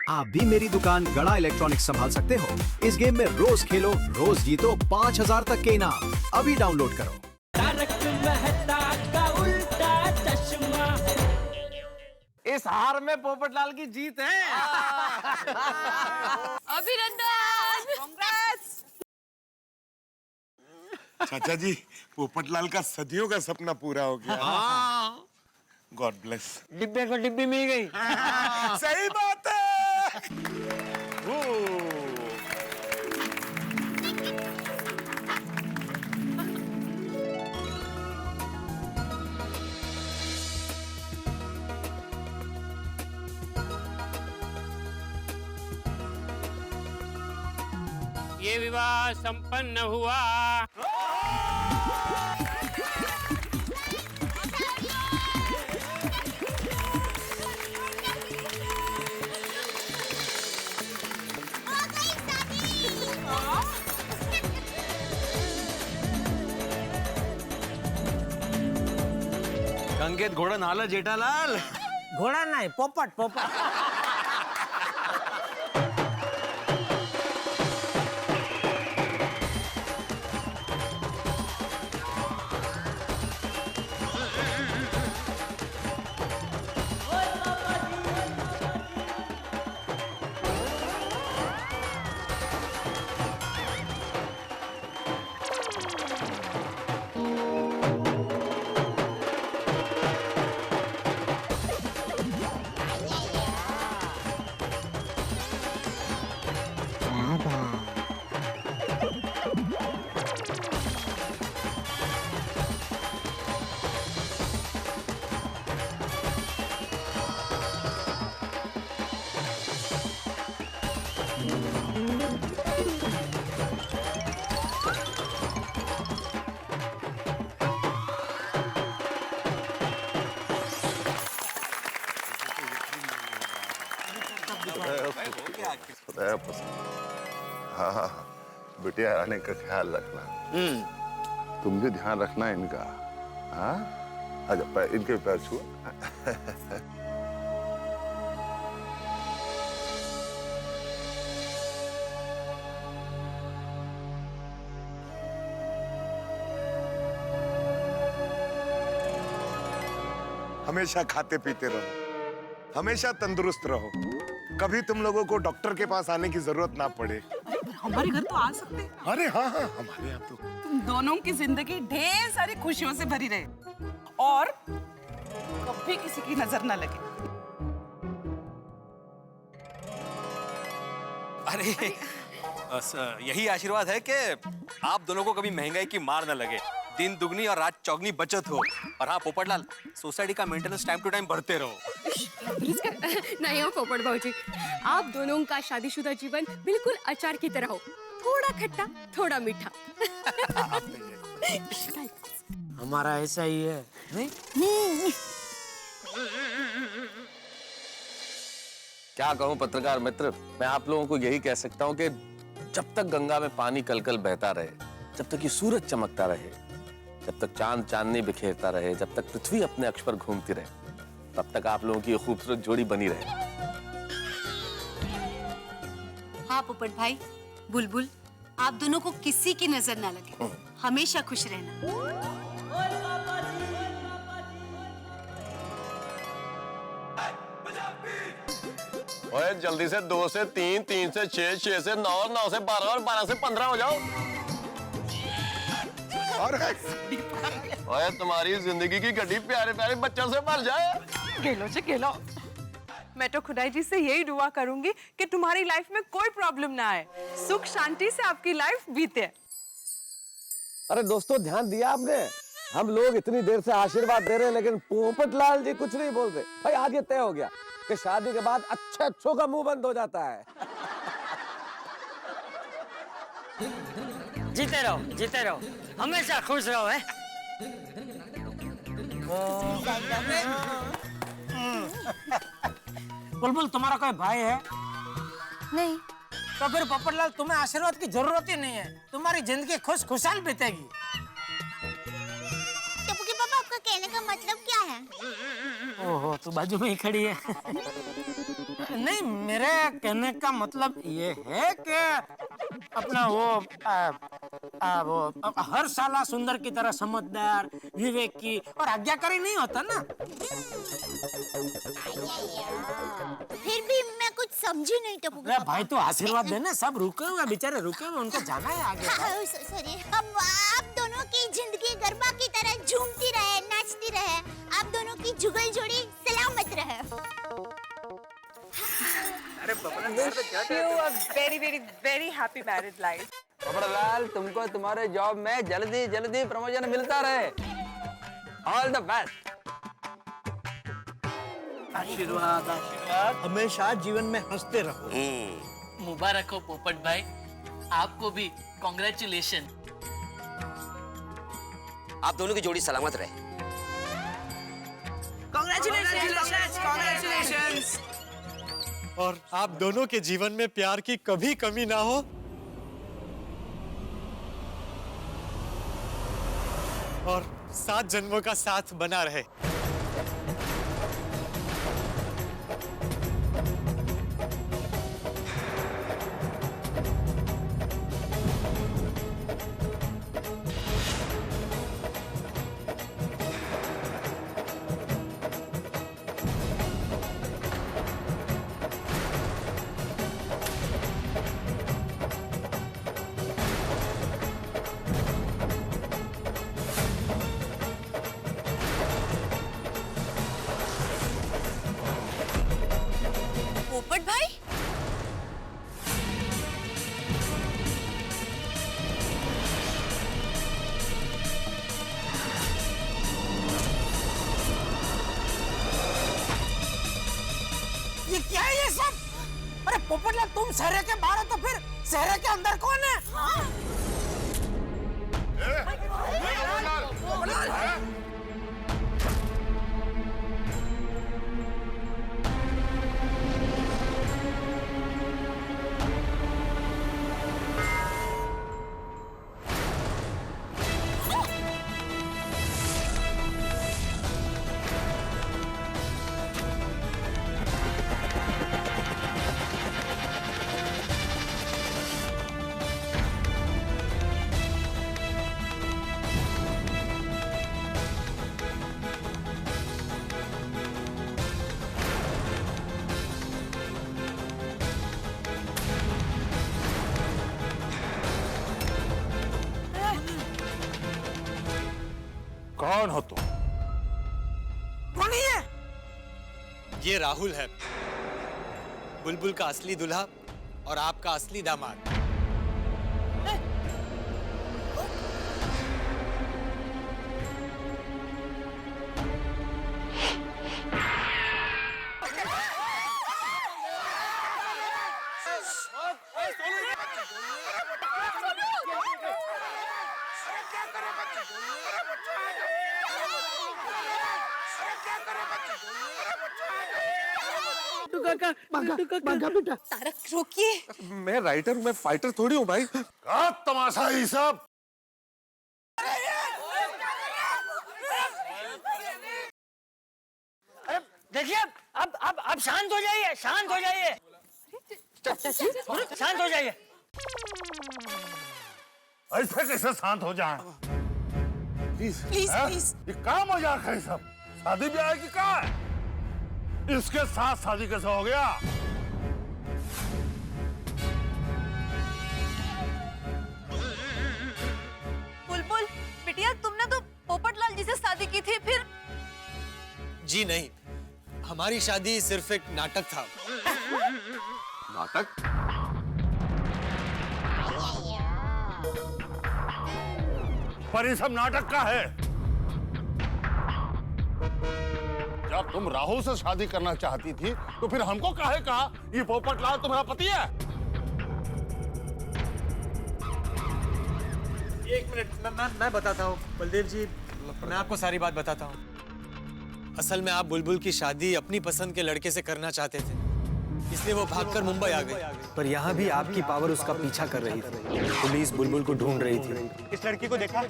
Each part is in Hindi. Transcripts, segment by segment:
आप भी मेरी दुकान गड़ा इलेक्ट्रॉनिक्स संभाल सकते हो। इस गेम में रोज खेलो, रोज जीतो 5000 तक के इनाम। अभी डाउनलोड करो। तारक मेहता का उल्टा चश्मा। इस हार में पोपटलाल की जीत है। अभिनंदन, कांग्रेस। चाचा जी, पोपटलाल का सदियों का सपना पूरा हो गया। God bless. डिब्बे को डिब्बी मिल गई। सही बात है। ये विवाह संपन्न हुआ। संकेत घोड़ा नाला जेठालाल। घोड़ा नहीं, पोपट पोपट। हाँ हाँ, बिटिया आने का ख्याल रखना। तुम भी ध्यान रखना इनका। हाँ, अच्छा इनके पैर छुओ। हमेशा खाते पीते रहो, हमेशा तंदुरुस्त रहो, कभी तुम लोगों को डॉक्टर के पास आने की जरूरत ना पड़े। हमारे घर तो आ सकते हैं। अरे हाँ हाँ, हमारे यहाँ तो तुम दोनों की जिंदगी ढेर सारी खुशियों से भरी रहे और कभी किसी की नजर न लगे। अरे बस यही आशीर्वाद है कि आप दोनों को कभी महंगाई की मार न लगे, दिन दुगनी और रात चौगनी बचत हो। और हाँ पोपटलाल, सोसाइटी का मेंटेनेंस टाइम टू टाइम भरते रहो। नहीं हो पोपट भाऊजी, आप दोनों का शादीशुदा जीवन बिल्कुल अचार की तरह हो, थोड़ा खट्टा थोड़ा मीठा। हमारा ऐसा ही है, नहीं? क्या कहूं पत्रकार मित्र, मैं आप लोगों को यही कह सकता हूं कि जब तक गंगा में पानी कलकल बहता रहे, जब तक ये सूरज चमकता रहे, जब तक चांद चांदनी बिखेरता रहे, जब तक पृथ्वी अपने अक्ष पर घूमती रहे, तब तक आप लोगों की ये खूबसूरत जोड़ी बनी रहे। हाँ पोपट भाई, बुलबुल, आप दोनों को किसी की नजर ना लगे, हमेशा खुश रहना। ओए जल्दी से 2 से 3, 3 से 6, 6 से 9, 9 से 12 और 12 से 15 हो जाओ। ओए तुम्हारी जिंदगी की गड्डी प्यारे प्यारे बच्चों से भर जाए। खेलो से खेलो। मैं तो खुदाई जी से यही दुआ करूंगी कि तुम्हारी लाइफ में कोई प्रॉब्लम ना आए, सुख शांति से आपकी लाइफ बीते। अरे दोस्तों, ध्यान दिया आपने? हम लोग इतनी देर से आशीर्वाद दे रहे हैं, लेकिन पोपटलाल जी कुछ नहीं बोल रहे। भाई आज ये तय हो गया कि शादी के बाद अच्छों का मुंह बंद हो जाता है। जीते रहो, हमेशा खुश रहो है। बुलबुल, तुम्हारा कोई भाई है? नहीं। तो फिर पोपटलाल, तुम्हें आशीर्वाद की जरूरत ही नहीं है, तुम्हारी जिंदगी खुश खुशहाल बीतेगी। टप्पू के पापा, आपका कहने का मतलब क्या है? ओहो, तू बाजू में ही खड़ी है। नहीं, मेरे कहने का मतलब ये है कि अपना वो हर साला सुंदर की तरह समझदार, विवेकी और आज्ञाकारी नहीं होता ना। फिर भी मैं कुछ समझी नहीं तो अरे भाई तो आशीर्वाद देना, सब रुके हुए बेचारे रुके हुए, उनको जाना है आगे। सॉरी, अब आप दोनों की जिंदगी गरबा की तरह झूमती रहे, नाचती रहे, आप दोनों की जुगल जोड़ी सलामत रहे। Very very very happy married life. Popatlal, तुमको तुम्हारे जॉब में जल्दी जल्दी प्रमोशन मिलता रहे। All the best. आशीर्वाद आशीर्वाद, हमेशा जीवन में हंसते रहो। मुबारक हो पोपट भाई, आपको भी कॉन्ग्रेचुलेशन। आप दोनों की जोड़ी सलामत रहे। Congratulations! और आप दोनों के जीवन में प्यार की कभी कमी ना हो, और 7 जन्मों का साथ बना रहे। पोपट भाई, ये क्या है ये सब? अरे पोपटलाल, तुम शहर के बाहर हो तो फिर शहर के अंदर कौन है? कौन हो तुम? कौन है? ये राहुल है, बुलबुल का असली दूल्हा और आपका असली दामाद। तारक रोकिए। मैं राइटर हूँ, मैं फाइटर थोड़ी हूँ भाई। क्या तमाशा है ये सब? देखिए, अब शांत हो जाइए, शांत हो जाइए, शांत हो जाइए। ऐसे कैसे शांत हो जाए? Please please. ये क्या मजाक है सब? शादी ब्याह की क्या है? इसके साथ शादी कैसे हो गया? बुलबुल बिटिया, तुमने तो पोपटलाल जी से शादी की थी, फिर? जी नहीं, हमारी शादी सिर्फ एक नाटक था। नाटक? पर ये सब नाटक का है। जब तुम राहुल से शादी करना चाहती थी तो फिर हमको काहे कहा ये पोपटलाल तुम्हारा पति है? एक मिनट, मैं बताता हूँ बलदेव जी, मैं आपको सारी बात बताता हूँ। असल में आप बुलबुल की शादी अपनी पसंद के लड़के से करना चाहते थे, इसलिए वो भागकर मुंबई आ गई। पर यहाँ भी आपकी पावर उसका पीछा कर रही थी। पुलिस बुलबुल को ढूंढ रही थी। इस लड़की को देखा?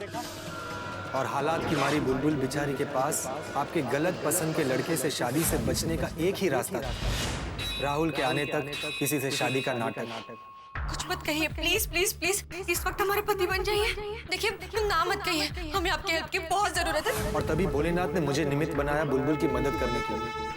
और हालात की मारी बुलबुल बेचारी के पास आपके गलत पसंद के लड़के से शादी से बचने का एक ही रास्ता था, राहुल के आने तक किसी से शादी का नाटक। कुछ मत कहिए प्लीज प्लीज प्लीज, इस वक्त हमारे पति बन जाइए। देखिए ना मत कहिए, हमें आपकी हेल्प की बहुत जरूरत है। और तभी भोलेनाथ ने मुझे निमित्त बनाया बुलबुल की मदद करने के लिए।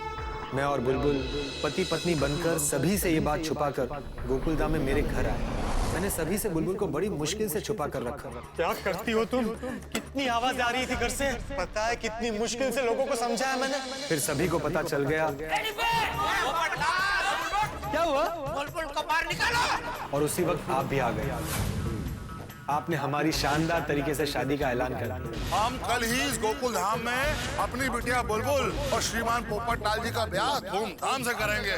मैं और बुलबुल पति पत्नी बनकर सभी से ये बात छुपाकर गोकुलधाम में मेरे घर आए। मैंने सभी से बुलबुल को बड़ी मुश्किल से छुपा कर रखा। क्या करती हो तुम? कितनी आवाज आ रही थी घर से, पता है कितनी मुश्किल से लोगों को समझाया मैंने। फिर सभी को पता चल गया। क्या हुआ? बुलबुल को बाहर निकालो। और उसी वक्त आप भी आ गए। आपने हमारी शानदार तरीके से शादी का ऐलान कर दिया। हम कल ही इस गोकुल धाम में अपनी बिटिया बुलबुल और श्रीमान पोपट लाल जी का ब्याह धूमधाम से करेंगे।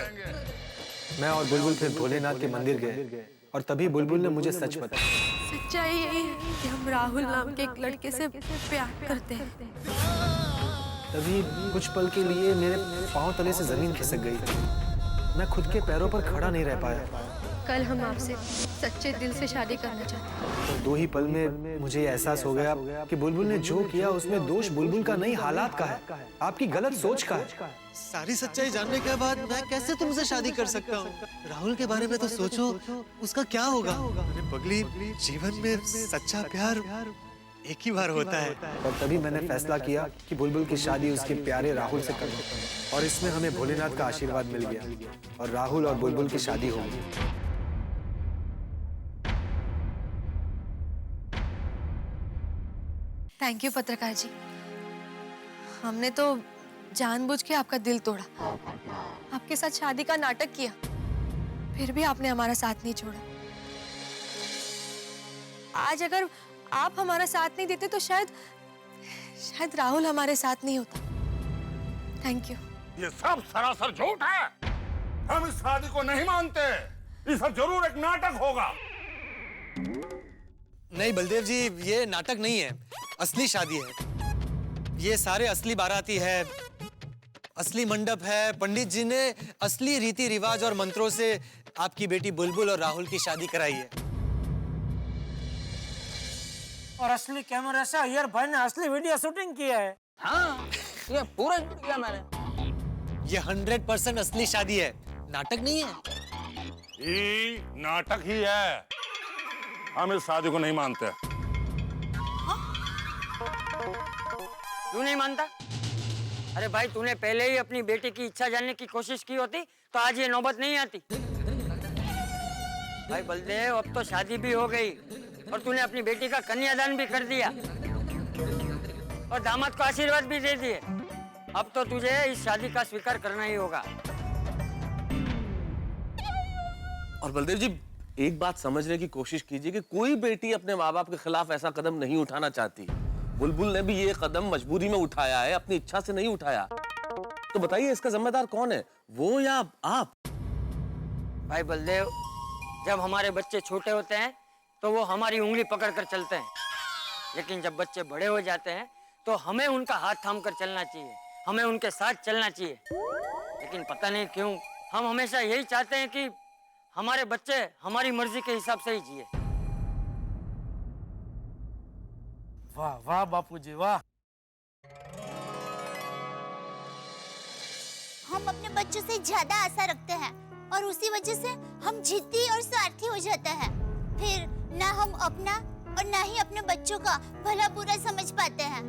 मैं और बुलबुल फिर भोलेनाथ के मंदिर गए और तभी बुलबुल ने मुझे सच बताया। सच्चाई यही है कि हम राहुल नाम के एक लड़के से प्यार करते हैं। तभी कुछ पल के लिए मेरे पांव तले से जमीन खिसक गई। मैं खुद के पैरों पर खड़ा नहीं रह पाया। कल हम आपसे सच्चे दिल से शादी करना चाहते हैं। तो 2 ही पल में मुझे एहसास हो गया कि बुलबुल ने जो किया उसमें दोष बुलबुल का नहीं, हालात का है, आपकी गलत सोच का है। सारी सच्चाई जानने के बाद मैं कैसे तुमसे शादी कर सकता हूँ? राहुल के बारे में तो सोचो, उसका क्या होगा? अरे पगली, जीवन में सच्चा प्यार एक ही बार होता है। और तभी मैंने फैसला किया कि बुलबुल की शादी उसके प्यारे राहुल से करूं। और इसमें हमें भोलेनाथ का आशीर्वाद मिल गया और राहुल और बुलबुल की शादी हो गई। थैंक यू पत्रकार जी, हमने तो जानबूझ के आपका दिल तोड़ा, आपके साथ शादी का नाटक किया, फिर भी आपने हमारा साथ नहीं छोड़ा। आज अगर आप हमारा साथ नहीं देते तो शायद राहुल हमारे साथ नहीं होता। Thank you. ये सब सरासर झूठ है। हम इस शादी को नहीं मानते। ये सब जरूर एक नाटक होगा। नहीं बलदेव जी, ये नाटक नहीं है, असली शादी है। ये सारे असली बाराती है, असली मंडप है। पंडित जी ने असली रीति रिवाज और मंत्रों से आपकी बेटी बुलबुल और राहुल की शादी कराई है। और असली कैमरा से अय्यर भाई ने असली वीडियो शूटिंग किया है। हाँ, ये पूरा झूठ किया मैंने। ये 100% असली शादी है, नाटक नहीं है। ये नाटक ही है। हम इस शादी को नहीं मानते। क्यों नहीं मानता? अरे भाई, तूने पहले ही अपनी बेटी की इच्छा जानने की कोशिश की होती तो आज ये नौबत नहीं आती। भाई बलदेव, अब तो शादी भी हो गई और तूने अपनी बेटी का कन्यादान भी कर दिया और दामाद को आशीर्वाद भी दे दिए। अब तो तुझे इस शादी का स्वीकार करना ही होगा। और बलदेव जी, एक बात समझने की कोशिश कीजिए कि कोई बेटी अपने माँ बाप के खिलाफ ऐसा कदम नहीं उठाना चाहती। बुलबुल ने भी ये कदम मजबूरी में उठाया है, अपनी इच्छा से नहीं उठाया। तो बताइए, इसका जिम्मेदार कौन है, वो या आप? भाई बलदेव, जब हमारे बच्चे छोटे होते हैं तो वो हमारी उंगली पकड़ कर चलते हैं, लेकिन जब बच्चे बड़े हो जाते हैं तो हमें उनका हाथ थाम कर चलना चाहिए, हमें उनके साथ चलना चाहिए। लेकिन पता नहीं क्यों हम हमेशा यही चाहते हैं कि हमारे बच्चे हमारी मर्जी के हिसाब से ही जिए। वाह वाह बापूजी वाह। हम अपने बच्चों से ज्यादा आशा रखते हैं और उसी वजह से हम जिद्दी और स्वार्थी हो जाते हैं। फिर ना हम अपना और ना ही अपने बच्चों का भला बुरा समझ पाते हैं।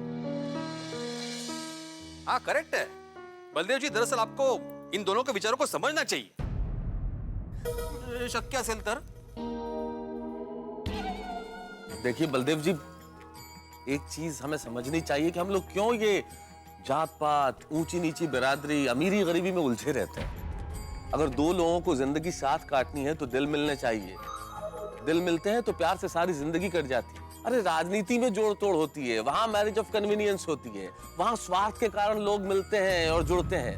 हाँ, करेक्ट है बलदेव जी। दरअसल आपको इन दोनों के विचारों को समझना चाहिए। शक्य असेल तर। देखिए बलदेव जी, एक चीज हमें समझनी चाहिए कि हम लोग क्यों ये जात पात, ऊंची नीची बिरादरी, अमीरी गरीबी में उलझे रहते हैं। अगर दो लोगों को जिंदगी साथ काटनी है तो दिल मिलने चाहिए। दिल मिलते हैं तो प्यार से सारी जिंदगी कट जाती है। अरे राजनीति में जोड़ तोड़ होती है, वहां मैरिज ऑफ कन्वीनियंस होती है, वहां स्वार्थ के कारण लोग मिलते हैं और जुड़ते हैं।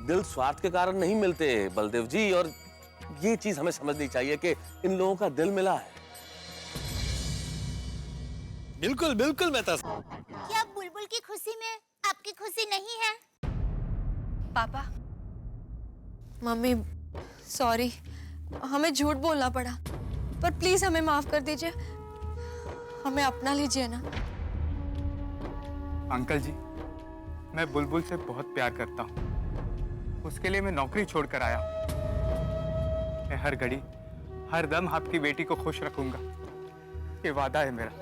दिल स्वार्थ के कारण नहीं मिलते बलदेव जी। और ये चीज हमें समझनी चाहिए कि इन लोगों का दिल मिला है। बिल्कुल बिल्कुल। मैं क्या बुलबुल की खुशी में आपकी खुशी नहीं है? पापा, मम्मी, सॉरी, हमें झूठ बोलना पड़ा, पर प्लीज हमें माफ कर दीजिए, हमें अपना लीजिए ना। अंकल जी, मैं बुलबुल से बहुत प्यार करता हूँ। उसके लिए मैं नौकरी छोड़कर आया। मैं हर घड़ी हर दम आपकी बेटी को खुश रखूंगा, ये वादा है मेरा।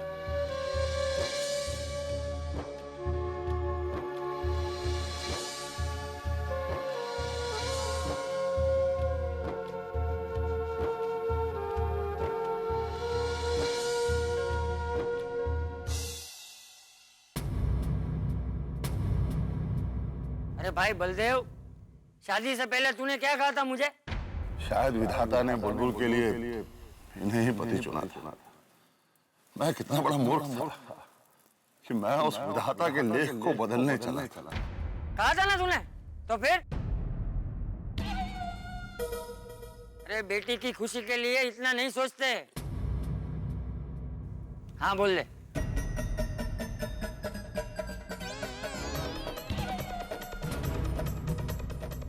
अरे भाई बलदेव, शादी से पहले तूने क्या कहा था मुझे? शायद विधाता ने बुलबुल के लिए इन्हें ही पति चुना था। मैं कितना बड़ा मूर्ख था कि मैं उस विधाता के लेख को बदलने चला। कहा था ना तूने, तो फिर? अरे बेटी की खुशी के लिए इतना नहीं सोचते। हाँ बोल ले।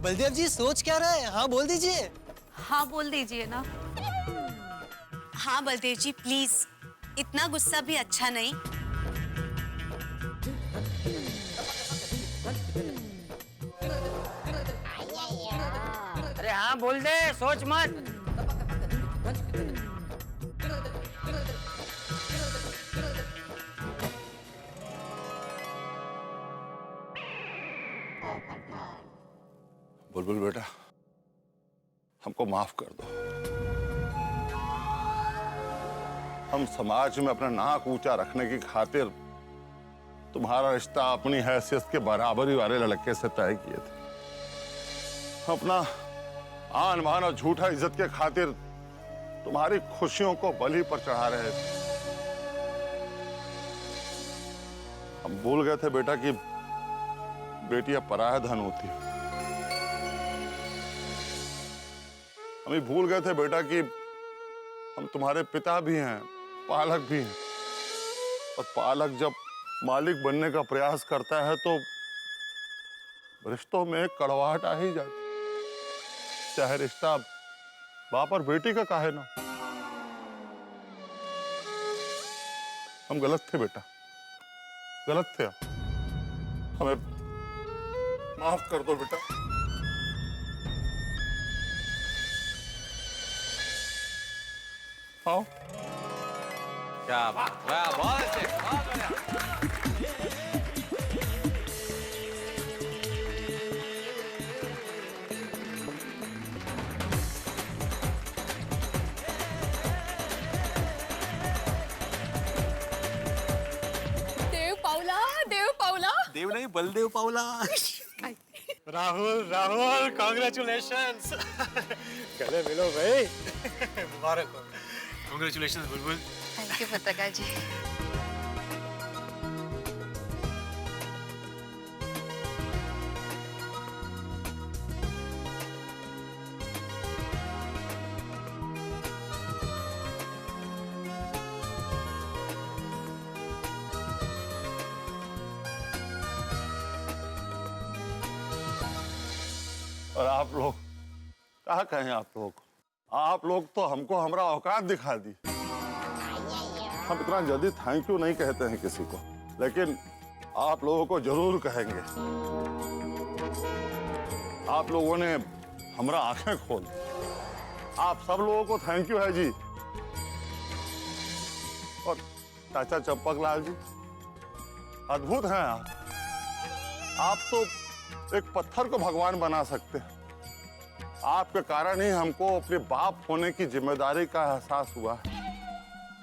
बलदेव जी सोच क्या रहा है? हाँ बोल दीजिए। हाँ बोल दीजिए ना। हाँ बलदेव जी प्लीज, इतना गुस्सा भी अच्छा नहीं। अरे हाँ बोल दे, सोच मत। बुलबुल बेटा, हमको माफ कर दो। हम समाज में अपना नाक ऊंचा रखने की खातिर तुम्हारा रिश्ता अपनी हैसियत के बराबरी वाले लड़के से तय किए थे। अपना आन मान और झूठा इज्जत के खातिर तुम्हारी खुशियों को बलि पर चढ़ा रहे थे। हम भूल गए थे बेटा कि बेटियां पराया धन होती है। हम ही भूल गए थे बेटा कि हम तुम्हारे पिता भी हैं, पालक भी हैं। और पालक जब मालिक बनने का प्रयास करता है तो रिश्तों में एक कड़वाहट आ ही जाती, चाहे रिश्ता बाप और बेटी का काहे ना। हम गलत थे बेटा, गलत थे। हमें माफ कर दो बेटा। आओ। क्या बात, वाह, बहुत अच्छे, बहुत बढ़िया। देव पावला। देव नहीं, बलदेव पावला। राहुल, राहुल, कॉन्ग्रेचुलेशंस। गले मिलो भाई। मुबारक हो। Congratulations Bulbul. थैंक यू पत्रकार जी। और आप लोग कहा कहें, आप लोग तो हमको हमारा औकात दिखा दी। हम इतना जल्दी थैंक यू नहीं कहते हैं किसी को, लेकिन आप लोगों को जरूर कहेंगे। आप लोगों ने हमारा आंखें खोल दी। आप सब लोगों को थैंक यू है जी। और चाचा चंपकलाल जी, अद्भुत हैं आप तो एक पत्थर को भगवान बना सकते हैं। आपके कारण ही हमको अपने बाप होने की जिम्मेदारी का एहसास हुआ है।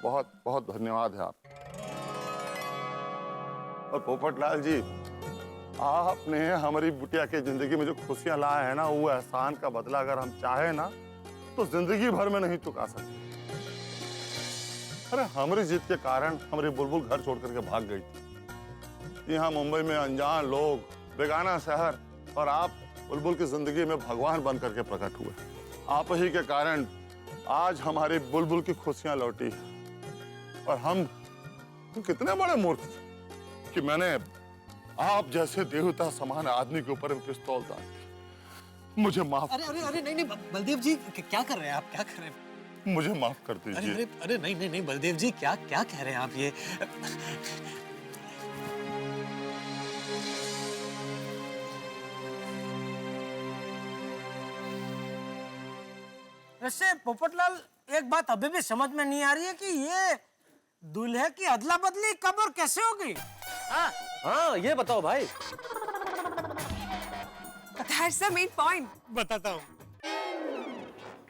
बहुत बहुत धन्यवाद है आप। और पोपटलाल जी, आपने हमारी बिटिया की जिंदगी में जो खुशियां लाए हैं ना, वो एहसान का बदला अगर हम चाहे ना तो जिंदगी भर में नहीं चुका सकते। अरे हमारी जिद के कारण हमारी बुलबुल घर छोड़ करके भाग गई थी। यहाँ मुंबई में अनजान लोग, बेगाना शहर, और आप बुलबुल की जिंदगी में भगवान बन करके प्रकट हुए। आप ही के कारण आज हमारी बुलबुल की खुशियां लौटी। और हम कितने बड़े मूर्ख थे कि मैंने आप जैसे देवता समान आदमी के ऊपर पिस्तौल डाल दी। मुझे माफ। अरे अरे अरे नहीं नहीं बलदेव जी, क्या कर रहे हैं आप? क्या कर रहे हैं? मुझे माफ कर दीजिए। अरे अरे नहीं नहीं नहीं बलदेव जी, क्या क्या कह रहे हैं आप ये? वैसे पोपटलाल, एक बात अभी भी समझ में नहीं आ रही है कि ये दूल्हे की अदला बदली कब और कैसे होगी? हाँ, ये बताओ भाई। That's the main point. बताता हूँ।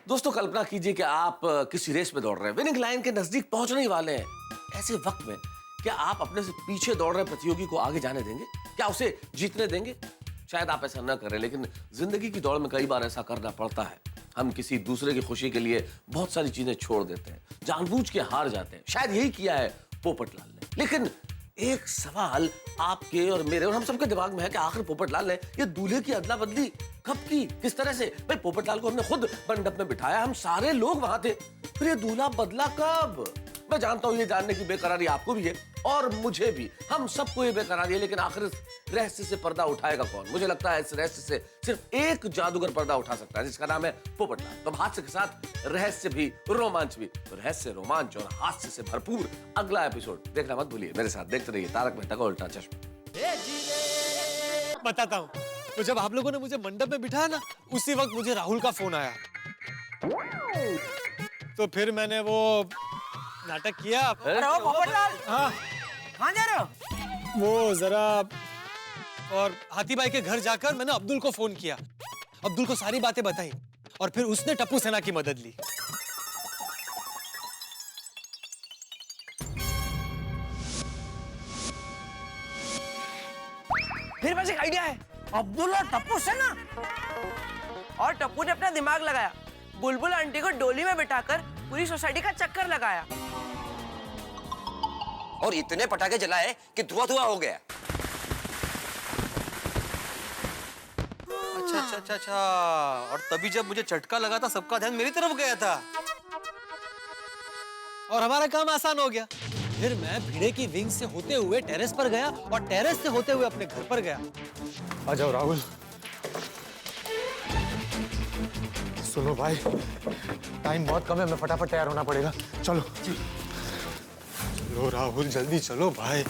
दोस्तों, कल्पना कीजिए कि आप किसी रेस में दौड़ रहे हैं, विनिंग लाइन के नजदीक पहुंचने ही वाले हैं। ऐसे वक्त में क्या आप अपने से पीछे दौड़ रहे प्रतियोगी को आगे जाने देंगे? क्या उसे जीतने देंगे? शायद आप ऐसा न करें, लेकिन जिंदगी की दौड़ में कई बार ऐसा करना पड़ता है। हम किसी दूसरे की खुशी के लिए बहुत सारी चीजें छोड़ देते हैं, जानबूझ के हार जाते हैं। शायद यही किया है पोपटलाल ने। लेकिन एक सवाल आपके और मेरे और हम सबके दिमाग में है कि आखिर पोपटलाल ने ये दूल्हे की अदला बदली कब की, किस तरह से? भाई, पोपटलाल को हमने खुद मंडप में बिठाया, हम सारे लोग वहां थे, फिर ये दूल्हा बदला कब? मैं जानता हूं ये जानने की बेकरारी आपको भी है और मुझे भी, हम सबको ये बेकरारी है, लेकिन आखिर इस रहस्य से पर्दा उठाएगा कौन? मुझे लगता है इस रहस्य से सिर्फ एक जादूगर पर्दा उठा सकता है, जिसका नाम है पोपटलाल। तो हास्य के साथ रहस्य भी, रोमांच भी। तो रहस्य, रोमांच और हास्य से भरपूर अगला एपिसोड देखना मत भूलिए। मेरे साथ देखते रहिए तारक मेहता का उल्टा चश्मा। बताता हूँ। तो जब आप लोगों ने मुझे मंडप में बिठाया ना, उसी वक्त मुझे राहुल का फोन आया। तो फिर मैंने वो नाटक किया। अरे ओ पोपटलाल, हाँ, कहाँ जा रहे हो? वो जरा और हाथी भाई के घर जाकर मैंने अब्दुल को फोन किया, अब्दुल को सारी बातें बताई और फिर उसने टप्पू सेना की मदद ली। मेरे पास एक आइडिया है। अब्दुल और टप्पू सेना? और टप्पू ने अपना दिमाग लगाया, बुलबुल आंटी को डोली में बिठाकर पूरी सोसाइटी का चक्कर लगाया और इतने पटाखे जलाए कि धुआं धुआं हो गया। अच्छा अच्छा अच्छा अच्छा, और तभी जब मुझे झटका लगा था सबका ध्यान मेरी तरफ गया था और हमारा काम आसान हो गया। फिर मैं भिड़े की विंग से होते हुए टेरेस पर गया और टेरेस से होते हुए अपने घर पर गया। आ जाओ राहुल। सुनो भाई, टाइम बहुत कम है, मैं फटाफट तैयार होना पड़ेगा। चलो चलो राहुल, जल्दी चलो भाई।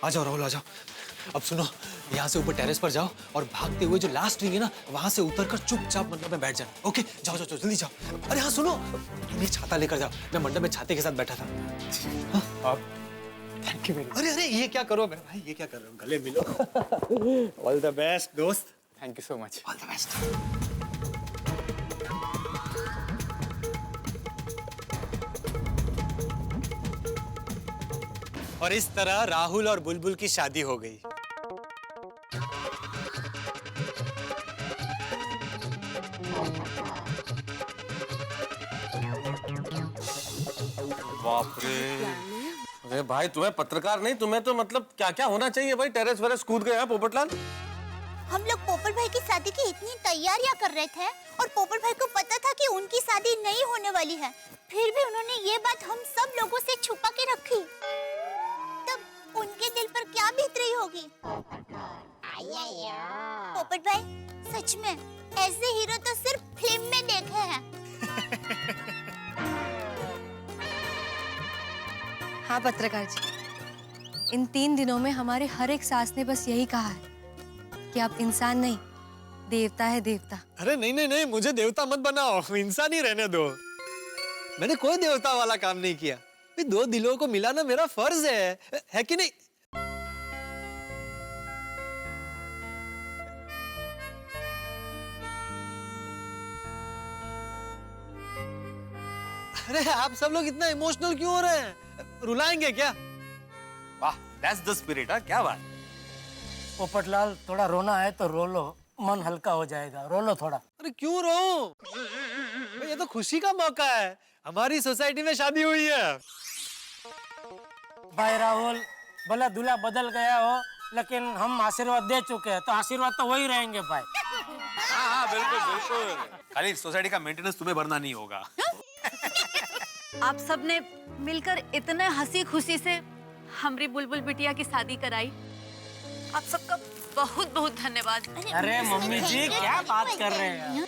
आ जाओ राहुल, आ जाओ। अब सुनो, यहाँ से ऊपर टेरेस पर जाओ और भागते हुए जो लास्ट विंग है ना, वहां से उतरकर चुपचाप मंडप में बैठ जाना। ओके, जाओ जाओ जल्दी जाओ। अरे हाँ सुनो, ये छाता लेकर जाओ, मैं मंडप में छाते के साथ बैठा था। हाँ? Thank you very much. अरे अरे, ये क्या करो मेरे भाई, ये क्या कर रहे हो? गले मिलो। ऑल द बेस्ट दोस्त। Thank you so much. All the best. और इस तरह राहुल और बुलबुल की शादी हो गई। बाप रे। अरे भाई, तुम्हें पत्रकार नहीं, तुम्हें तो मतलब क्या क्या होना चाहिए भाई। टेरेस वेरेस कूद गए हैं पोपटलाल। हम लोग पोपट भाई की शादी की इतनी तैयारियां कर रहे थे और पोपट भाई को पता था कि उनकी शादी नहीं होने वाली है, फिर भी उन्होंने ये बात हम सब लोगों से छुपा के रखी। तब उनके दिल पर क्या बीत रही होगी? पोपट भाई, सच में ऐसे हीरो तो सिर्फ फिल्म में देखे हैं। हाँ पत्रकार जी, इन 3 दिनों में हमारे हर एक सांस ने बस यही कहा है कि आप इंसान नहीं, देवता है देवता। अरे नहीं नहीं नहीं, मुझे देवता मत बनाओ, इंसान ही रहने दो। मैंने कोई देवता वाला काम नहीं किया। 2 दिलों को मिलाना मेरा फर्ज है कि नहीं? अरे आप सब लोग इतना इमोशनल क्यों हो रहे हैं? रुलाएंगे क्या? वाह, दैट्स द स्पिरिट। क्या बात। पोपटलाल, थोड़ा रोना है तो रो लो, मन हल्का हो जाएगा। रो लो थोड़ा। अरे क्यों रो? ये तो खुशी का मौका है, हमारी सोसाइटी में शादी हुई है। भाई राहुल, भला दूल्हा बदल गया हो, लेकिन हम आशीर्वाद दे चुके हैं, तो आशीर्वाद तो वही रहेंगे भाई। हाँ हाँ, बिल्कुल बिल्कुल। खाली सोसाइटी का मेंटेनेंस तुम्हें भरना नहीं होगा। आप सब ने मिलकर इतने हंसी खुशी से हमारी बुलबुल बिटिया की शादी कराई। आप सबका बहुत बहुत धन्यवाद। अरे मम्मी जी, क्या बात कर रहे हैं?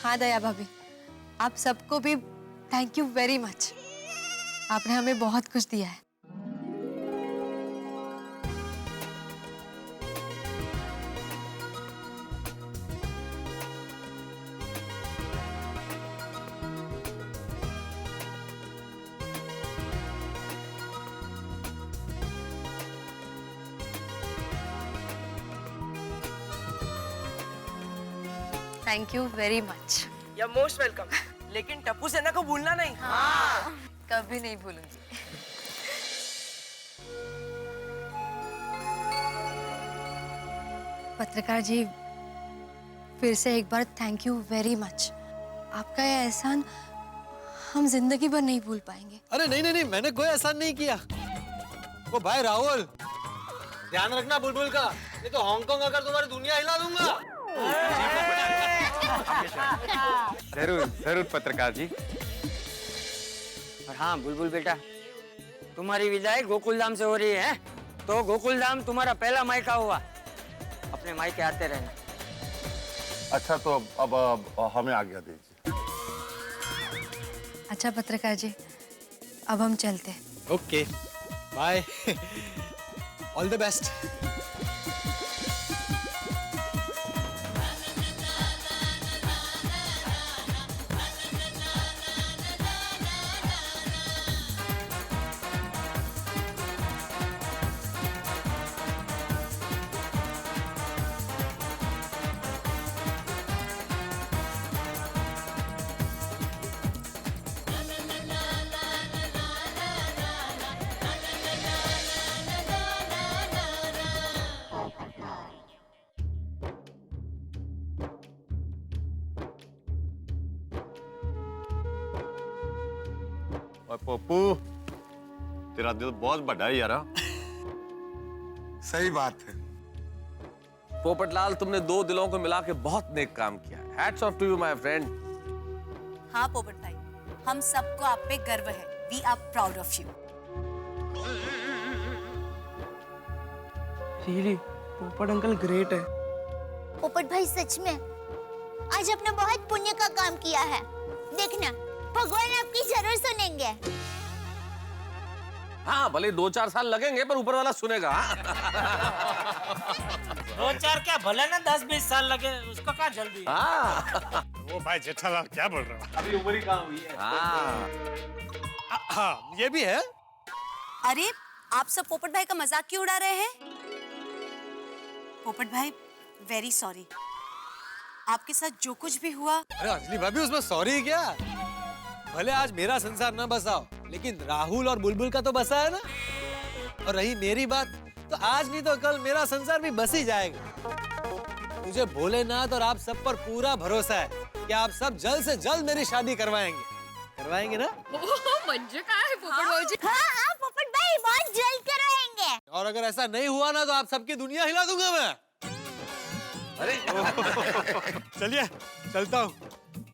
हाँ दया भाभी, आप सबको भी थैंक यू वेरी मच। आपने हमें बहुत कुछ दिया है। Thank you very much. You are most welcome. लेकिन टप्पू सेना को भूलना नहीं। हाँ, कभी नहीं भूलूंगी। पत्रकार जी, फिर से एक बार थैंक यू वेरी मच। आपका यह एहसान हम जिंदगी भर नहीं भूल पाएंगे। अरे नहीं नहीं नहीं, मैंने कोई एहसान नहीं किया। वो भाई राहुल, ध्यान रखना बुलबुल का, नहीं तो हांगकांग अगर तुम्हारी दुनिया हिला दूंगा। जरूर जरूर पत्रकार जी। और हाँ बुलबुल बेटा, तुम्हारी विदाई गोकुलधाम से हो रही है, तो गोकुलधाम तुम्हारा पहला मायका हुआ। अपने मायके आते रहना। अच्छा तो अब हमें आज्ञा दीजिए। अच्छा पत्रकार जी, अब हम चलते। Okay bye, all the best. और पप्पू, तेरा दिल बहुत बड़ा है यार। सही बात है। पोपटलाल, तुमने दो दिलों को मिला के बहुत नेक काम किया। Hats off to you my friend. हाँ पोपट भाई, हम सबको आप पे गर्व है। We are proud of you. Really Popat uncle great है। पोपट भाई सच में आज आपने बहुत पुण्य का काम किया है। देखना भगवान आपकी जरूर सुनेंगे। हाँ, भले 2-4 साल लगेंगे पर ऊपर वाला सुनेगा। 2-4 क्या, भले ना 10-20 साल लगे, उसको क्या जल्दी। हाँ। वो भाई जेठालाल क्या बोल रहा है? अभी उम्र ही कहाँ हुई है। हाँ, ये भी है। अरे आप सब पोपट भाई का मजाक क्यों उड़ा रहे हैं? पोपट भाई वेरी सॉरी। आपके साथ जो कुछ भी हुआ। अरे अंजलि भाभी, उसमें सॉरी क्या? भले आज मेरा संसार ना बसाओ, लेकिन राहुल और बुलबुल का तो बसा है ना। और रही मेरी बात, तो आज नहीं तो कल मेरा संसार भी बस ही जाएगा। मुझे भोलेनाथ और आप सब पर पूरा भरोसा है कि आप सब जल्द से जल्द मेरी शादी करवाएंगे ना? मंजू कहाँ है पोपट भाई? हाँ हाँ पोपट भाई, बहुत जल्द कराएंगे। और अगर ऐसा नहीं हुआ ना तो आप सबकी दुनिया हिला दूंगा मैं। अरे चलिए चलता हूँ,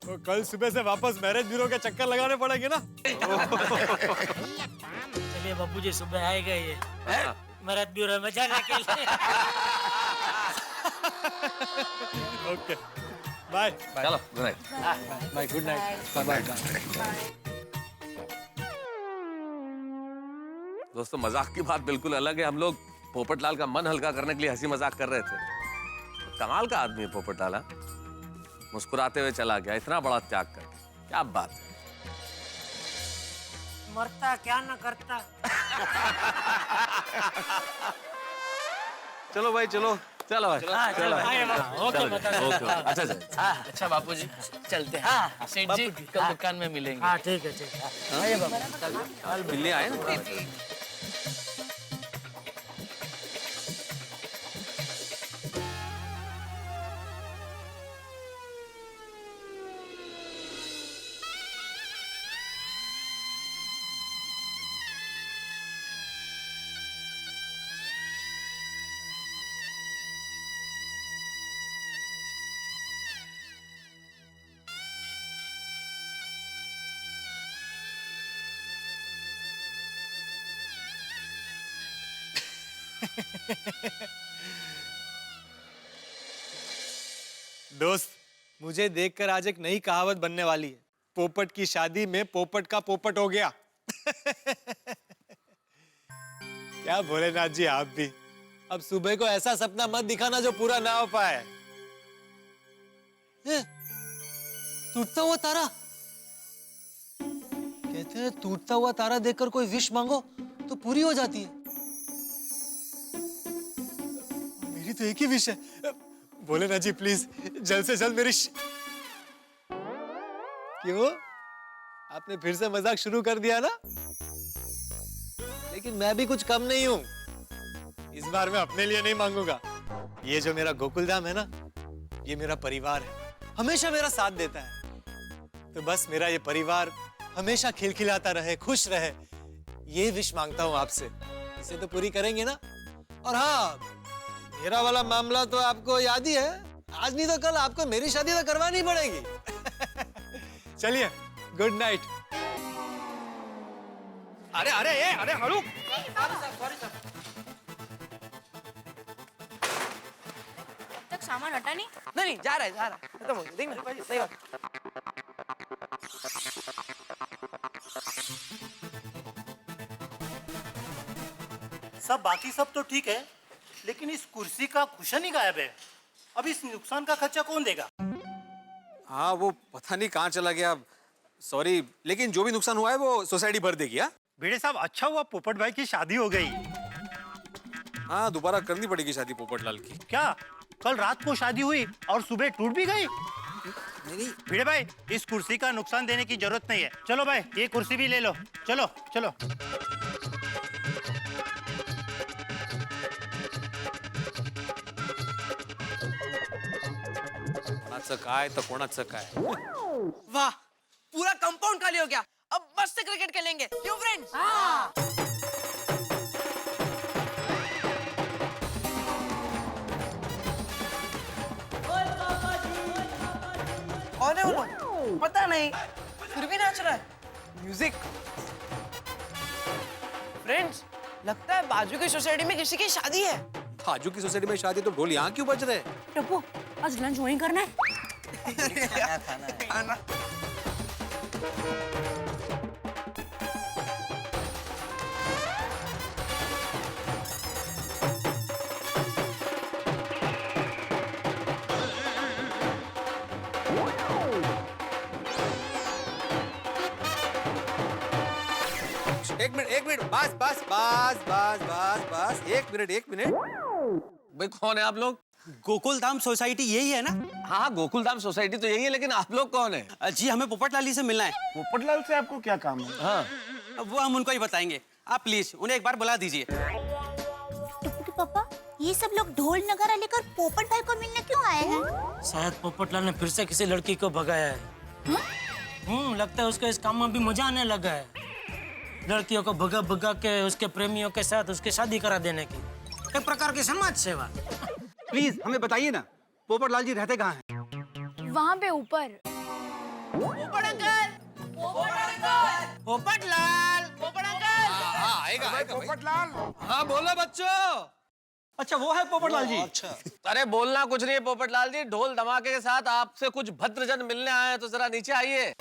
तो कल सुबह से वापस मैरिज ब्यूरो के चक्कर लगाने पड़ेंगे ना। चलिए बापू जी, सुबह आएगा ये मैरिज ब्यूरो में जाने के लिए। Okay bye. चलो good night. Bye, good night. Bye bye. दोस्तों, मजाक की बात बिल्कुल अलग है। हम लोग पोपटलाल का मन हल्का करने के लिए हंसी मजाक कर रहे थे। कमाल का आदमी है पोपटलाल। मुस्कुराते हुए चला गया, इतना बड़ा त्याग कर। क्या बात है। मरता क्या न करता। चलो भाई, चलो चलो भाई, चलो। ओके बता। अच्छा अच्छा बापूजी, चलते हैं। सेठ जी कल दुकान में मिलेंगे। हाँ ठीक है, ठीक है। आइए बाबू। कल मिलने आए ना। दोस्त, मुझे देखकर आज एक नई कहावत बनने वाली है। पोपट की शादी में पोपट का पोपट हो गया। क्या भोलेनाथ जी, आप भी अब सुबह को ऐसा सपना मत दिखाना जो पूरा ना हो पाए। टूटता हुआ तारा। कहते हैं टूटता हुआ तारा देखकर कोई विश मांगो तो पूरी हो जाती है। मेरी तो एक ही विश है, बोले ना जी प्लीज, जल्द से जल्द मेरी क्यों? आपने फिर से मजाक शुरू कर दिया ना? लेकिन मैं भी कुछ कम नहीं हूं। इस बार मैं अपने लिए नहीं मांगूंगा। ये जो मेरा गोकुलधाम है ना, ये मेरा परिवार है, हमेशा मेरा साथ देता है। तो बस मेरा ये परिवार हमेशा खिलखिलाता रहे, खुश रहे, ये विश मांगता हूं आपसे। इसे तो पूरी करेंगे ना? और हाँ, मेरा वाला मामला तो आपको याद ही है। आज नहीं तो कल आपको मेरी शादी तो करवानी पड़ेगी। चलिए, गुड नाइट। अरे अरे अरे हड़ू, तक सामान हटा नहीं। नहीं जा रहा है खत्म हो गया। देख ना सही बात। सब बाकी सब तो ठीक है, लेकिन इस कुर्सी का कुशन ही गायब है। अब इस नुकसान का खर्चा कौन देगा? हाँ वो पता नहीं कहाँ चला गया, सॉरी, लेकिन जो भी नुकसान हुआ है वो सोसाइटी भर देगी। हाँ भिड़े साहब, अच्छा हुआ पोपट भाई की शादी हो गई। हाँ, दोबारा करनी पड़ेगी शादी पोपटलाल की। क्या कल रात को शादी हुई और सुबह टूट भी गई? नहीं भिड़े भाई, इस कुर्सी का नुकसान देने की जरूरत नहीं है। चलो भाई, ये कुर्सी भी ले लो। चलो चलो। कोणाचं काय तर कोणाचं काय। वाह, पूरा कंपाउंड खाली हो गया। अब मस्त क्रिकेट खेलेंगे, क्यों फ्रेंड्स? कौन है वो लोग? पता नहीं, फिर भी नाच रहा है। म्यूजिक। फ्रेंड्स, लगता है बाजू की सोसाइटी में किसी की शादी है। बाजू की सोसाइटी में शादी तो ढोल यहाँ क्यों बज रहे? टप्पू, आज लंच वहीं करना है। खाना। एक मिनट, बस बस बस बस बस बस, एक मिनट। भाई कौन है आप लोग? गोकुलधाम सोसाइटी यही है ना? हाँ, गोकुलधाम सोसाइटी तो यही है, लेकिन आप लोग कौन है? जी, हमें पोपटलाल जी से मिलना है। पोपटलाल से आपको क्या काम है? हाँ, वो हम उनको ही बताएंगे। आप प्लीज उन्हें एक बार बुला दीजिए। टप्पू के पापा, ये सब लोग ढोल नगारा लेकर पोपट भाई को मिलने क्यों आए हैं? शायद पोपटलाल ने फिर से किसी लड़की को भगाया है। लगता है उसको इस काम में भी मजा आने लगा है। लड़कियों को भगा भगा के उसके प्रेमियों के साथ उसकी शादी करा देने की, एक प्रकार की समाज सेवा। प्लीज हमें बताइए ना, पोपटलाल जी रहते कहाँ हैं? वहाँ पे ऊपर। पोपट अंकल! पोपट अंकल! पोपटलाल! पोपट अंकल! हाँ आएगा पोपटलाल। हाँ बोलो बच्चों। अच्छा, वो है पोपटलाल जी। अच्छा, अरे बोलना कुछ नहीं है पोपटलाल जी, ढोल धमाके के साथ आपसे कुछ भद्रजन मिलने आए हैं, तो जरा नीचे आइए।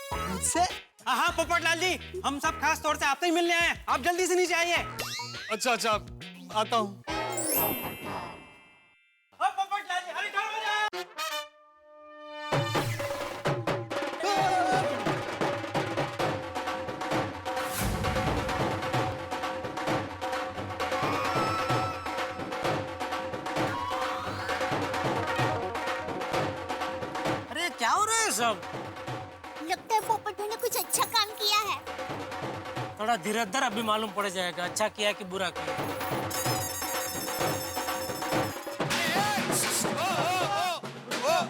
हाँ पोपटलाल जी, हम सब खास तौर से आपसे ही मिलने आए हैं। आप जल्दी से नीचे आइए। अच्छा, आता हूँ। पोपटलाल जी, अरे इधर हो जाओ। अरे क्या हो रहा है सब? लगता है पोपट भाई ने कुछ अच्छा काम किया है। थोड़ा धीरे धीरे अभी मालूम पड़ जाएगा अच्छा किया कि बुरा किया।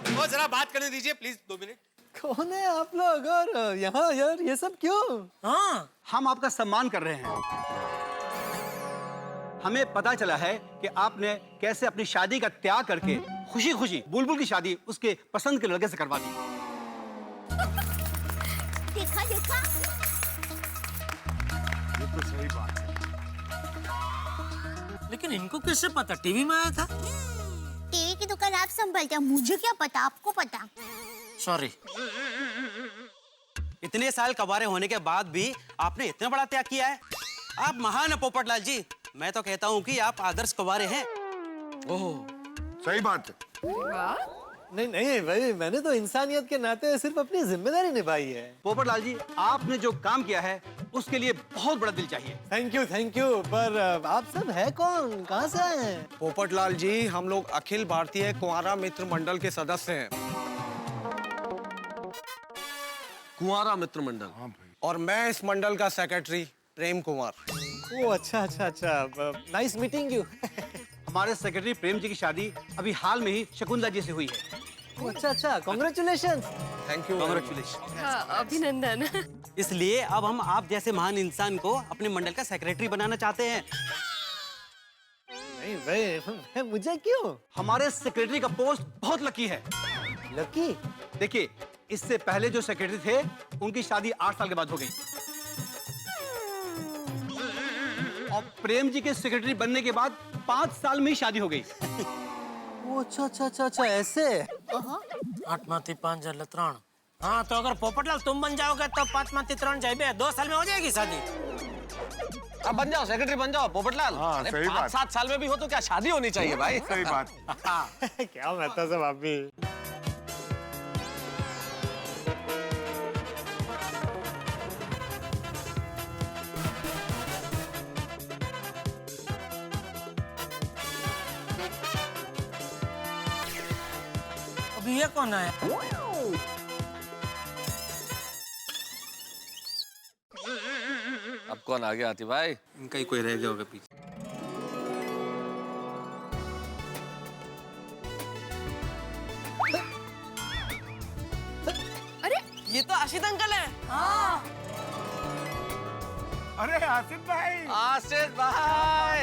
वो जरा बात करने दीजिए प्लीज, 2 मिनट। कौन है आप लोग और यहाँ यार ये सब क्यों? हाँ, हम आपका सम्मान कर रहे हैं। हमें पता चला है कि आपने कैसे अपनी शादी का त्याग करके खुशी खुशी बुलबुल की शादी उसके पसंद के लड़के से करवा दी। देखा देखा, ये तो सही बात है। लेकिन इनको कैसे पता? टीवी में आया था। टीवी की दुकान आप संभालते, मुझे क्या पता, आपको पता। सॉरी। इतने साल कबारे होने के बाद भी आपने इतना बड़ा त्याग किया है। आप महान है पोपटलाल जी। मैं तो कहता हूँ कि आप आदर्श कबारे हैं। ओह, सही बात है। नहीं नहीं भाई, मैंने तो इंसानियत के नाते सिर्फ अपनी जिम्मेदारी निभाई है। पोपटलाल जी, आपने जो काम किया है उसके लिए बहुत बड़ा दिल चाहिए। Thank you. पर आप सब है कौन, कहाँ से आए हैं? पोपटलाल जी, हम लोग अखिल भारतीय कुंवारा मित्र मंडल के सदस्य हैं। कुंवारा मित्र मंडल? हाँ भाई। और मैं इस मंडल का सेक्रेटरी प्रेम कुमार। ओ अच्छा। Nice meeting you. हमारे सेक्रेटरी प्रेम जी की शादी अभी हाल में ही शकुंतला जी से हुई है। अच्छा, कॉन्ग्रेचुलेशंस। Thank you. कॉन्ग्रेचुलेशन। अभिनंदन। इसलिए अब हम आप जैसे महान इंसान को अपने मंडल का सेक्रेटरी बनाना चाहते हैं। नहीं भाई, मुझे क्यों? हमारे सेक्रेटरी का पोस्ट बहुत लकी है। लकी? देखिए, इससे पहले जो सेक्रेटरी थे उनकी शादी 8 साल के बाद हो गई, और प्रेम जी के सेक्रेटरी बनने के बाद 5 साल में ही शादी हो गई। अच्छा, ऐसे? 8 माथी 5 जल 3। हाँ, तो अगर पोपटलाल तुम बन जाओगे तो 5 माथी 3 जाए 2 साल में हो जाएगी शादी। अब बन जाओ, सेक्रेटरी बन जाओ पोपटलाल। हाँ, सही बात। 5-7 साल में भी हो तो क्या शादी होनी चाहिए भाई। सही बात। क्या मतलब सब आप भी। अभी ये कौन है? अब कौन आ गया आती भाई? इनका ही कोई रह गया होगा पीछे। अरे ये तो आशित अंकल है। हाँ। अरे आसिफ भाई। आसिफ भाई।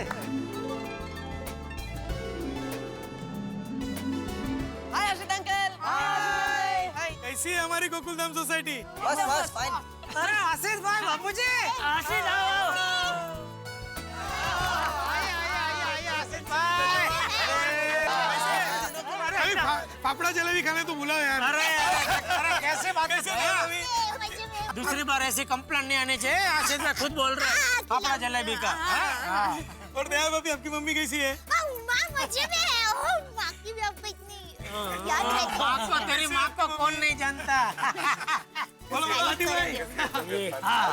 हाय आशित अंकल। हाय। कैसी है हमारी गोकुलधाम सोसाइटी? बस फाइन। अरे आशीष भाई, बापूजी। आशीष आओ। आशीष भाई। अरे पापड़ा जलेबी खाने तो बुलाओ यार। अरे कैसे बात कर रहे हो? दूसरी बार ऐसी कंप्लेंट नहीं आनी चाहिए। आशीष भाई खुद बोल रहे हैं पापड़ा जलेबी का। और दया भाभी, आपकी मम्मी कैसी है? माँ मजे में है। ओह, माँ की भी आपको इतनी याद रहती है। आपको तेरी माँ को कौन नहीं जानता। बोलो आंटी भाई।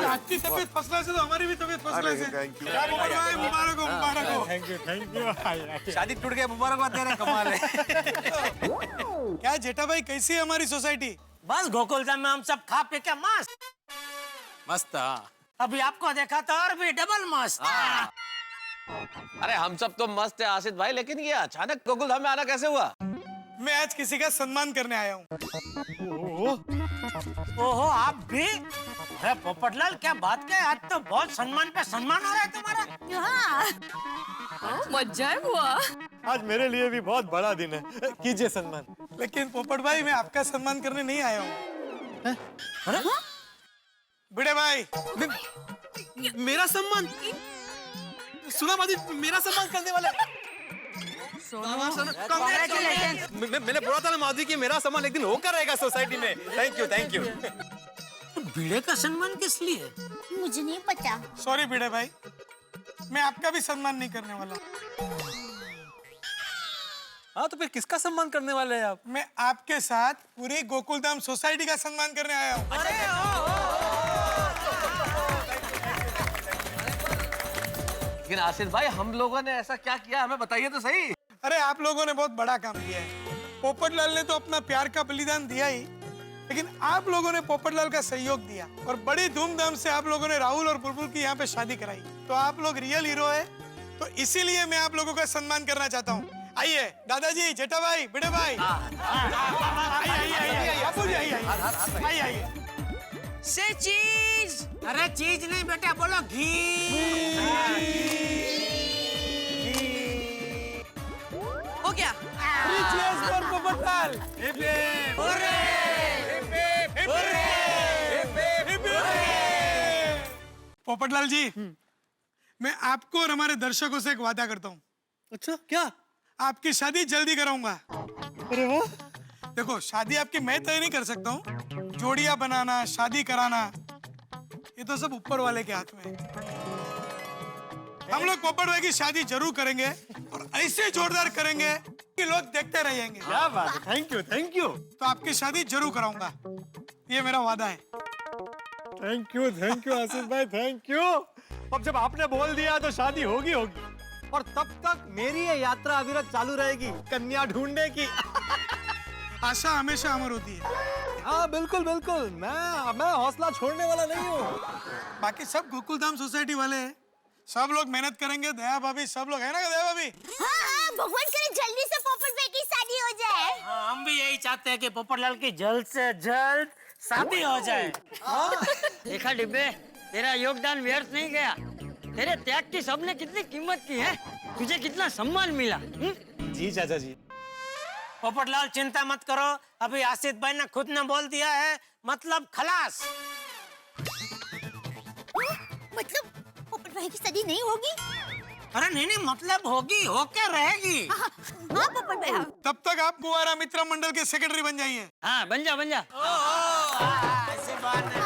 आपकी तबीयत फसला से तो हमारी भी तबीयत फसला से। Thank you. मुबारक हो। Thank you. शादी टूट गया, मुबारकबाद दे रहे हैं, कमाल है। क्या जेठा भाई, कैसी है हमारी सोसाइटी? बस गोकुलधाम में हम सब खा पी के मस्त। मस्त। अभी आपको देखा तो और भी डबल मस्त। अरे हम सब तो मस्त है आसिफ भाई, लेकिन ये अचानक गोकुलधाम में आना कैसे हुआ? मैं आज किसी का सम्मान करने आया हूँ। ओहो, आप भी? अरे पोपटलाल, क्या बात क्या? आज तो बहुत सम्मान पे सम्मान हो रहा है तुम्हारा। हाँ, मजा है बुआ। आज मेरे लिए भी बहुत बड़ा दिन है, कीजिए सम्मान। लेकिन पोपट भाई, मैं आपका सम्मान करने नहीं आया हूँ। बड़े भाई, मेरा सम्मान? सुना मादी, मेरा सम्मान करने वाला। मैंने बोला था ना मादी कि मेरा सम्मान एक दिन होकर रहेगा सोसाइटी में। Thank you. भिड़े का सम्मान किस लिए? मुझे नहीं पता। सॉरी भिड़े भाई, मैं आपका भी सम्मान नहीं करने वाला। हाँ, तो फिर किसका सम्मान करने वाले हैं आप? मैं आपके साथ पूरी गोकुलधाम सोसाइटी का सम्मान करने आया हूँ। लेकिन आसिफ भाई, हम लोगों ने ऐसा क्या किया, हमें बताइए तो सही। अरे आप लोगों ने बहुत बड़ा काम किया है। पोपटलाल ने तो अपना प्यार का बलिदान दिया ही, लेकिन आप लोगों ने पोपटलाल का सहयोग दिया और बड़ी धूमधाम से आप लोगों ने राहुल और बुलबुल की यहाँ पे शादी कराई। तो आप लोग रियल हीरो है, तो इसीलिए मैं आप लोगों का सम्मान करना चाहता हूँ। आइए दादाजी, जेठा भाई, बड़े भाई, आइए। से चीज। अरे चीज नहीं बेटा, बोलो घी। हो गया। पोपटलाल। पोपटलाल जी, मैं आपको और हमारे दर्शकों से एक वादा करता हूँ। अच्छा, क्या? आपकी शादी जल्दी कराऊंगा। अरे वाह। देखो, शादी आपकी मैं तय नहीं कर सकता हूँ, जोड़ियां बनाना, शादी कराना, ये तो सब ऊपर वाले के हाथ में है। हम लोग पोपट भाई की शादी जरूर करेंगे और ऐसे जोरदार करेंगे कि लोग देखते रहेंगे। क्या बात है, थैंक यू थैंक यू। तो आपकी शादी जरूर कराऊंगा, ये मेरा वादा है। थैंक यू आसिफ भाई, थैंक यू। अब जब आपने बोल दिया तो शादी होगी होगी, और तब तक मेरी ये यात्रा अविरत चालू रहेगी कन्या ढूंढने की। आशा हमेशा अमर होती है। हाँ बिल्कुल बिल्कुल, मैं हौसला छोड़ने वाला नहीं हूँ। बाकी सब गोकुलधाम सोसाइटी वाले हैं, सब लोग मेहनत करेंगे। दया भाभी सब लोग है ना, दया भाभी? हाँ, भगवान करे जल्दी से पोपट भाई की शादी हो जाए। हाँ, हम भी यही चाहते हैं कि पोपटलाल की जल्द से जल्द शादी हो जाए। देखा डिब्बे, तेरा योगदान व्यर्थ नहीं गया। तेरे त्याग की सबने कितनी कीमत की है, तुझे कितना सम्मान मिला। जी चाचा जी। पोपटलाल चिंता मत करो, अभी आसिफ भाई ने खुद ने बोल दिया है, मतलब खलास। मतलब पोपट भाई की शादी नहीं होगी? अरे नहीं, मतलब होगी, होके रहेगी। हाँ पोपट भाई। तब तक आप कुंवारा मित्र मंडल के सेक्रेटरी बन जाइए। हाँ बन जा। ऐसी बात नहीं।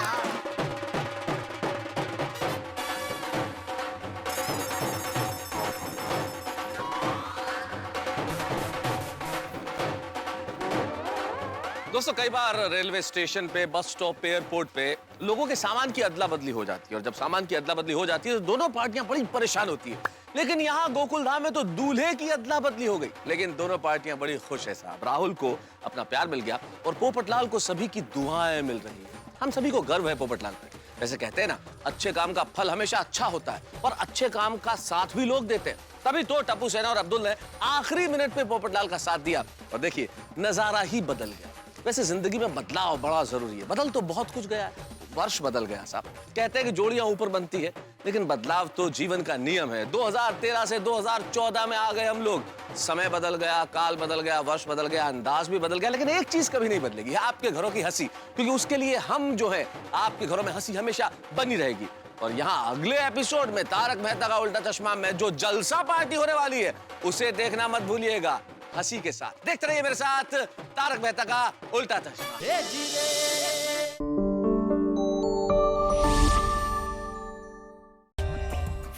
दोस्तों, कई बार रेलवे स्टेशन पे, बस स्टॉप पे, एयरपोर्ट पे लोगों के सामान की अदला बदली हो जाती है, और जब सामान की अदला बदली हो जाती है तो दोनों पार्टियां बड़ी परेशान होती है। लेकिन यहाँ गोकुलधाम में तो दूल्हे की अदला बदली हो गई, लेकिन दोनों पार्टियां बड़ी खुश है साहब। राहुल को अपना प्यार मिल गया और पोपटलाल को सभी की दुआएं मिल रही है। हम सभी को गर्व है पोपटलाल पे। वैसे कहते हैं ना, अच्छे काम का फल हमेशा अच्छा होता है, और अच्छे काम का साथ भी लोग देते हैं। तभी तो टप्पू सेना और अब्दुल ने आखिरी मिनट पे पोपटलाल का साथ दिया, और देखिए नजारा ही बदल गया। वैसे जिंदगी में बदलाव बड़ा जरूरी है। बदल तो बहुत कुछ गया है, वर्ष बदल गया साहब। कहते हैं कि जोड़ियां ऊपर बनती है, लेकिन बदलाव तो जीवन का नियम है। 2013 से 2014 में आ गए हम लोग। समय बदल गया, काल बदल गया, वर्ष बदल गया, अंदाज भी बदल गया, लेकिन एक चीज कभी नहीं बदलेगी, आपके घरों की हंसी। क्योंकि उसके लिए हम जो है, आपके घरों में हंसी हमेशा बनी रहेगी। और यहाँ अगले एपिसोड में तारक मेहता का उल्टा चश्मा में जो जलसा पार्टी होने वाली है, उसे देखना मत भूलिएगा, हंसी के साथ। देखते रहिए मेरे साथ तारक मेहता का उल्टा चश्मा।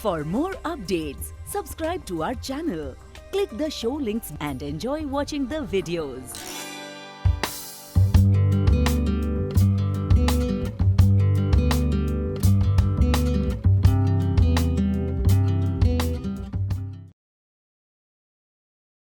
For more updates, subscribe to our channel, click the show links and enjoy watching the videos.